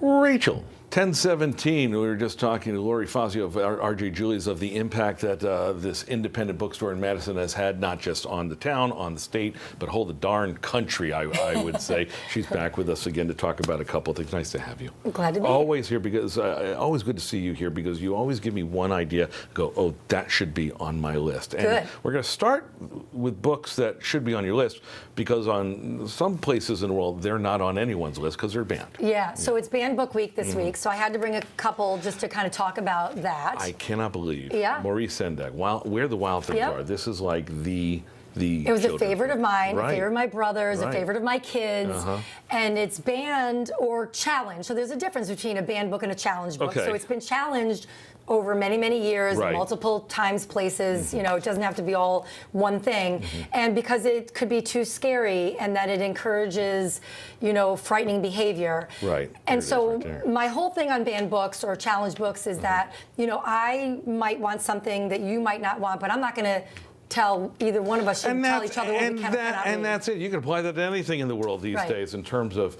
Rachel, 1017, we were just talking to Lori Fazio of RJ Julia's of the impact that this independent bookstore in Madison has had, not just on the town, on the state, but whole the darn country, I would say. She's back with us again to talk about a couple of things. Nice to have you. I'm glad to be always here because always good to see you here because you always give me one idea, go, oh, that should be on my list. And good. We're going to start with books that should be on your list because on some places in the world, they're not on anyone's list because they're banned. Yeah, so it's Banned Book Week this week, so I had to bring a couple just to kind of talk about that. I cannot believe. Yeah. Maurice Sendak, Where the Wild Things Are. This is like the It was a favorite of mine, right. a favorite of my brothers, right. a favorite of my kids, and it's banned or challenged. So there's a difference between a banned book and a challenged book. Okay. So it's been challenged over many, many years, right. multiple times, places. You know, it doesn't have to be all one thing. And because it could be too scary and that it encourages, you know, frightening behavior. Right. And so right my whole thing on banned books or challenged books is that, you know, I might want something that you might not want, but I'm not going to tell either one of us should tell each other what we can and that's it. You can apply that to anything in the world these right. days in terms of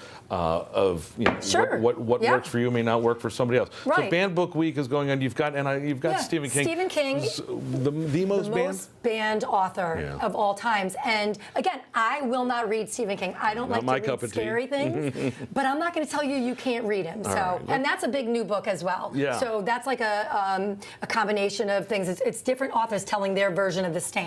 you know, sure. what yeah. works for you may not work for somebody else. Right. So Banned Book Week is going on. You've got yeah. Stephen King. Stephen King, the most banned author yeah. of all times. And again, I will not read Stephen King. I don't not like to read scary things, but I'm not going to tell you you can't read him. So, right. and that's a big new book as well. Yeah. So that's like a combination of things. It's different authors telling their version of The Stand.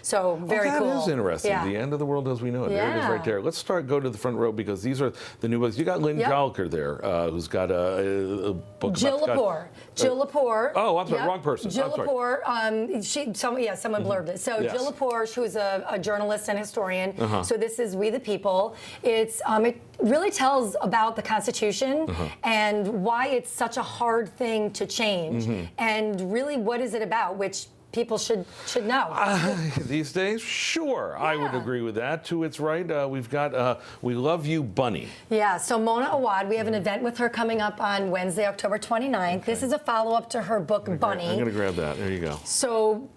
So very cool. That is interesting. Yeah. The End of the World as we know it. There it is right there. Let's go to the front row because these are the new books. You got Lynn Jolker there, who's got a book Jill Lepore. Jill Lepore. Oh, I'm sorry, wrong person. Jill Lepore. Someone blurbed it. So yes. Jill Lepore, who's a journalist and historian. So this is We the People. It's it really tells about the Constitution and why it's such a hard thing to change, and really what is it about, which people should know. These days, sure, I would agree with that. To its right, we've got We Love You, Bunny. Yeah, so Mona Awad, we have an event with her coming up on Wednesday, October 29th. This is a follow-up to her book, Bunny. I'm going to grab that. There you go. So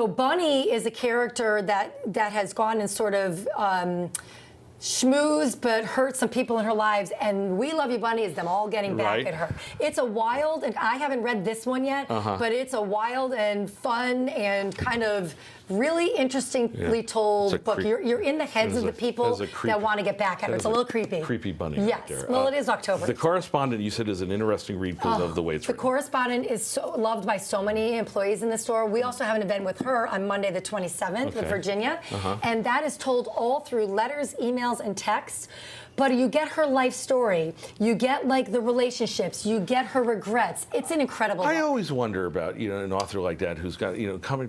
Bunny is a character that has gone and sort of schmoozed but hurt some people in her lives, and We Love You, Bunny is them all getting back right. at her. It's a wild, and I haven't read this one yet, but it's a wild and fun and kind of really interestingly told book. You're in the heads of the people that want to get back at her. It's a little creepy. Creepy bunny. Yes. Right there. Well, it is October. The Correspondent, you said, is an interesting read because of the way it's The written. Correspondent is so loved by so many employees in the store. We also have an event with her on Monday the 27th with Virginia. And that is told all through letters, emails, and texts. But you get her life story. You get like the relationships. You get her regrets. It's an incredible book. I always wonder about an author like that who's got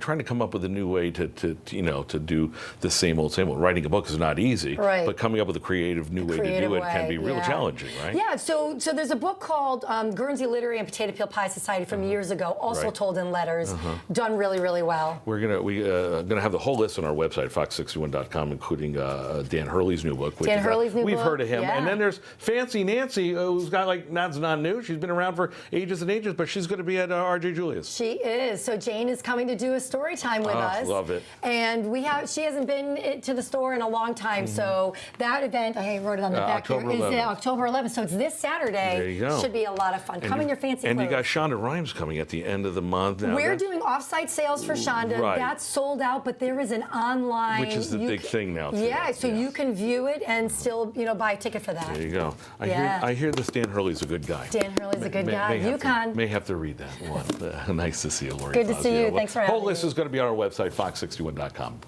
trying to come up with a new way to do the same old. Writing a book is not easy, right. but coming up with a creative new way to do it can be real challenging, right? Yeah. So there's a book called Guernsey Literary and Potato Peel Pie Society from years ago, also told in letters, done really, really well. We're gonna have the whole list on our website, fox61.com, including Dan Hurley's new book. Dan Hurley's new book. We've heard of him. Yeah. And then there's Fancy Nancy, who's got that's not new. She's been around for ages and ages, but she's going to be at RJ Julia's. She is. So Jane is coming to do a story time with us. Love it. And she hasn't been to the store in a long time. So that event, I wrote it on the back here, is October 11th. So it's this Saturday. There you go. Should be a lot of fun. Come in your fancy clothes. And you got Shonda Rhimes coming at the end of the month. Now we're doing off-site sales for Shonda. Right. That's sold out, but there is an online. Which is the big thing now. Yeah, so you can view it and still, buy a ticket for that. There you go. I hear this Dan Hurley's a good guy. Dan Hurley's a good guy. May have to read that one. Nice to see you, Lori. Good to see you. Thanks for having me. Whole list is going to be on our website, fox61.com.